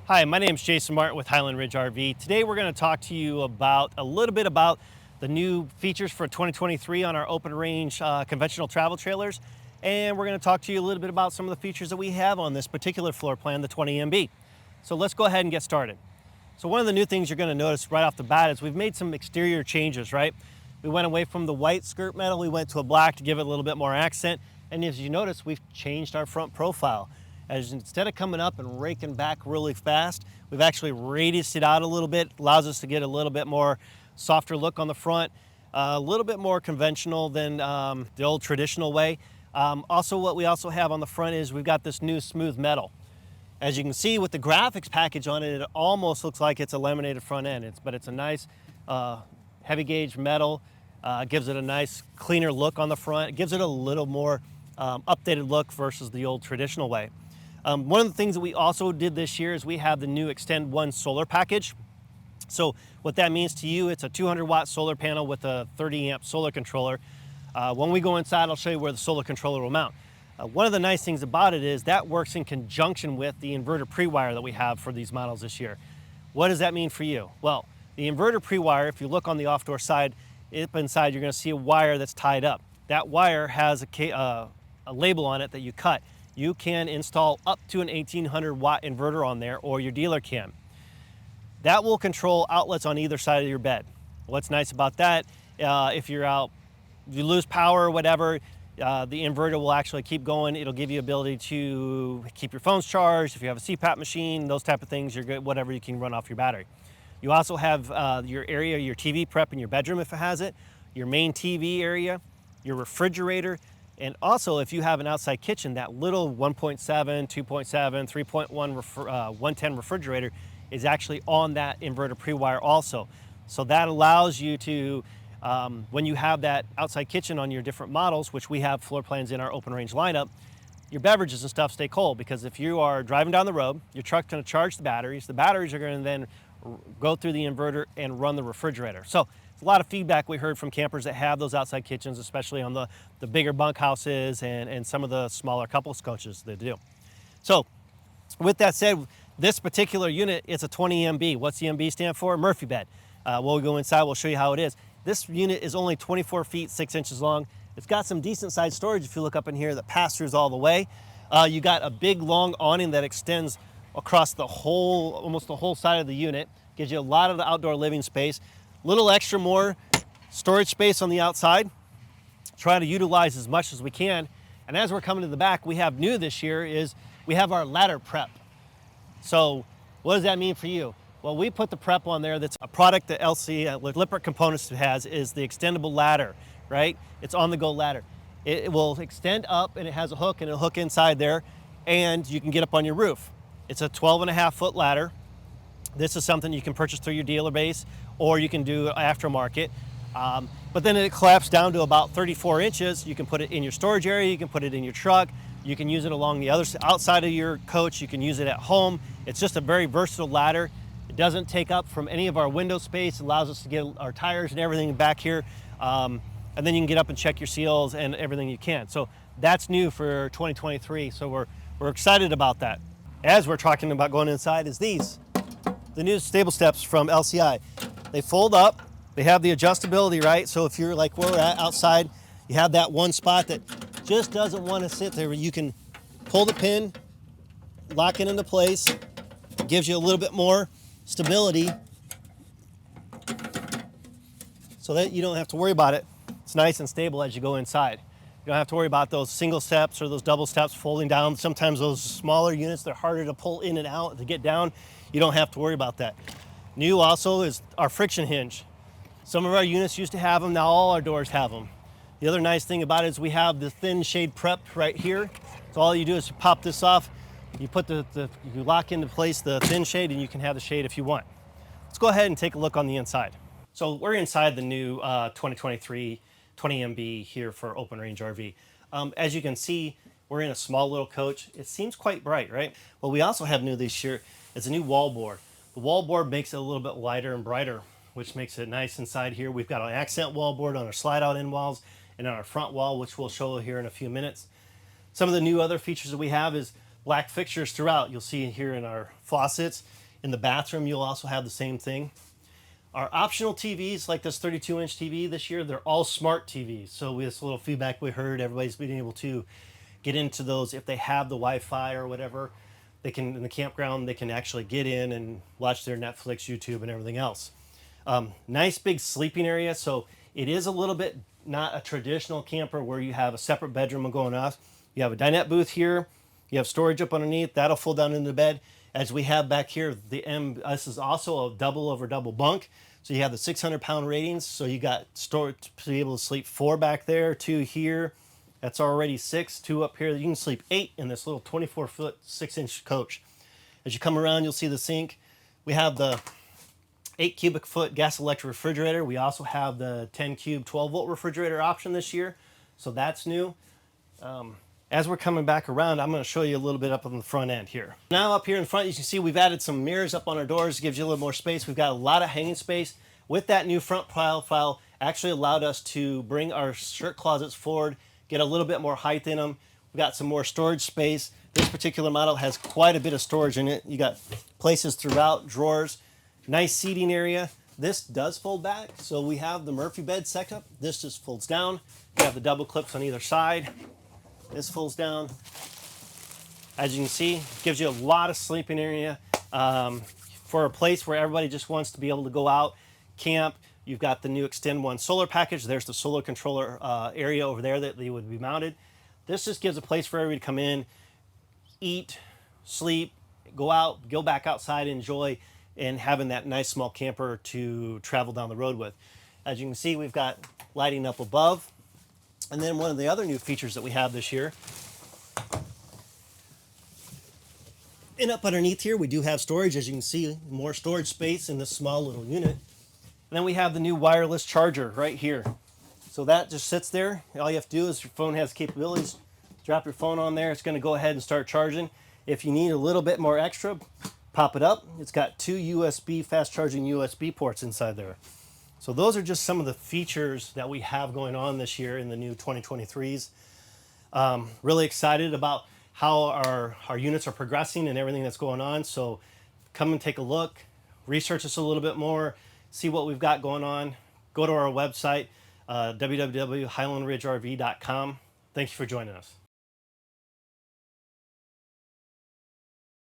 Hi, my name is Jason Martin with Highland Ridge RV. Today we're going to talk to you about a little bit about the new features for 2023 on our open range conventional travel trailers. And we're going to talk to you a little bit about some of the features that we have on this particular floor plan, the 20 MB. So let's go ahead and get started. So one of the new things you're going to notice right off the bat is we've made some exterior changes, right? We went away from the white skirt metal, we went to a black to give it a little bit more accent. And as you notice, we've changed our front profile. As instead of coming up and raking back really fast, we've actually radiused it out a little bit, allows us to get a little bit more softer look on the front, a little bit more conventional than the old traditional way. Also, what we also have on the front is we've got this new smooth metal. As you can see with the graphics package on it, it almost looks like it's a laminated front end, but it's a nice heavy gauge metal, gives it a nice cleaner look on the front. It gives it a little more updated look versus the old traditional way. One of the things that we also did this year is we have the new Extend 1 solar package. So what that means to you, it's a 200 watt solar panel with a 30 amp solar controller. When we go inside, I'll show you where the solar controller will mount. One of the nice things about it is that works in conjunction with the inverter pre-wire that we have for these models this year. What does that mean for you? Well, the inverter pre-wire, if you look on the off-door side, up inside, you're going to see a wire that's tied up. That wire has a label on it that you cut. You can install up to an 1800 watt inverter on there, or your dealer can. That will control outlets on either side of your bed. What's nice about that, if you're out, you lose power or whatever, the inverter will actually keep going. It'll give you ability to keep your phones charged. If you have a CPAP machine, those type of things, you're good, whatever, you can run off your battery. You also have your area, your TV prep in your bedroom if it has it, your main TV area, your refrigerator, and also if you have an outside kitchen, that little 1.7, 2.7, 3.1, 110 refrigerator is actually on that inverter pre-wire also. So that allows you to, when you have that outside kitchen on your different models, which we have floor plans in our open range lineup, your beverages and stuff stay cold, because if you are driving down the road, your truck's going to charge the batteries are going to then go through the inverter and run the refrigerator. So a lot of feedback we heard from campers that have those outside kitchens, especially on the bigger bunkhouses and some of the smaller couples coaches that do. So with that said, this particular unit, it's a 20 MB. What's the MB stand for? Murphy bed. We'll go inside, we'll show you how it is. This unit is only 24 feet, 6 inches long. It's got some decent sized storage if you look up in here that pass-throughs all the way. You got a big long awning that extends across the whole, almost the whole side of the unit. Gives you a lot of the outdoor living space. Little extra more storage space on the outside. Try to utilize as much as we can. And as we're coming to the back, we have new this year is we have our ladder prep. So what does that mean for you? Well, we put the prep on there. That's a product that Lippert Components has, is the extendable ladder, right? It's on the go ladder. It will extend up and it has a hook and it'll hook inside there and you can get up on your roof. It's a 12.5 foot ladder. This is something you can purchase through your dealer base or you can do aftermarket. But then it collapsed down to about 34 inches. You can put it in your storage area, you can put it in your truck, you can use it along the other outside of your coach, you can use it at home. It's just a very versatile ladder. It doesn't take up from any of our window space. It allows us to get our tires and everything back here. And then you can get up and check your seals and everything you can. So that's new for 2023. So we're excited about that. As we're talking about going inside is these, the new stable steps from LCI. They fold up, they have the adjustability, right? So if you're like where we're at outside, you have that one spot that just doesn't want to sit there. You can pull the pin, lock it into place. It gives you a little bit more stability so that you don't have to worry about it. It's nice and stable as you go inside. You don't have to worry about those single steps or those double steps folding down. Sometimes those smaller units, they're harder to pull in and out to get down. You don't have to worry about that. New also is our friction hinge. Some of our units used to have them, now all our doors have them. The other nice thing about it is we have the thin shade prepped right here. So all you do is you pop this off, you put you lock into place the thin shade and you can have the shade if you want. Let's go ahead and take a look on the inside. So we're inside the new 2023 20 MB here for Open Range RV. As you can see, we're in a small little coach. It seems quite bright, right? Well, we also have new this year is a new wall board. The wall board makes it a little bit lighter and brighter, which makes it nice inside here. We've got an accent wall board on our slide out end walls and on our front wall, which we'll show here in a few minutes. Some of the new other features that we have is black fixtures throughout. You'll see here in our faucets. In the bathroom, you'll also have the same thing. Our optional TVs, like this 32-inch TV this year, they're all smart TVs. So with this little feedback we heard, everybody's been able to get into those. If they have the Wi-Fi or whatever, they can, in the campground, they can actually get in and watch their Netflix, YouTube, and everything else. Nice big sleeping area. So it is a little bit not a traditional camper where you have a separate bedroom going off. You have a dinette booth here. You have storage up underneath. That'll fold down into the bed. As we have back here, this is also a double over double bunk. So you have the 600-pound ratings. So you got storage to be able to sleep 4 back there, 2 here. That's already 6, 2 up here. You can sleep 8 in this little 24-foot, 6-inch coach. As you come around, you'll see the sink. We have the 8 cubic foot gas electric refrigerator. We also have the 10 cube 12-volt refrigerator option this year. So that's new. As we're coming back around, I'm going to show you a little bit up on the front end here. Now up here in front, you can see we've added some mirrors up on our doors. It gives you a little more space. We've got a lot of hanging space. With that new front profile, actually allowed us to bring our shirt closets forward, get a little bit more height in them. We've got some more storage space. This particular model has quite a bit of storage in it. You got places throughout, drawers, nice seating area. This does fold back, so we have the Murphy bed setup. This just folds down. You have the double clips on either side. This folds down. As you can see, it gives you a lot of sleeping area for a place where everybody just wants to be able to go out, camp. You've got the new Extend One solar package. There's the solar controller area over there that they would be mounted. This just gives a place for everybody to come in, eat, sleep, go out, go back outside, enjoy, and having that nice small camper to travel down the road with. As you can see, we've got lighting up above. And then one of the other new features that we have this year, and up underneath here, we do have storage. As you can see, more storage space in this small little unit. And then we have the new wireless charger right here. So that just sits there. All you have to do is your phone has capabilities. Drop your phone on there. It's going to go ahead and start charging. If you need a little bit more extra, pop it up. It's got 2 USB fast charging USB ports inside there. So those are just some of the features that we have going on this year in the new 2023s. Really excited about how our units are progressing and everything that's going on. So come and take a look, research us a little bit more, see what we've got going on. Go to our website, www.highlandridgerv.com. Thank you for joining us.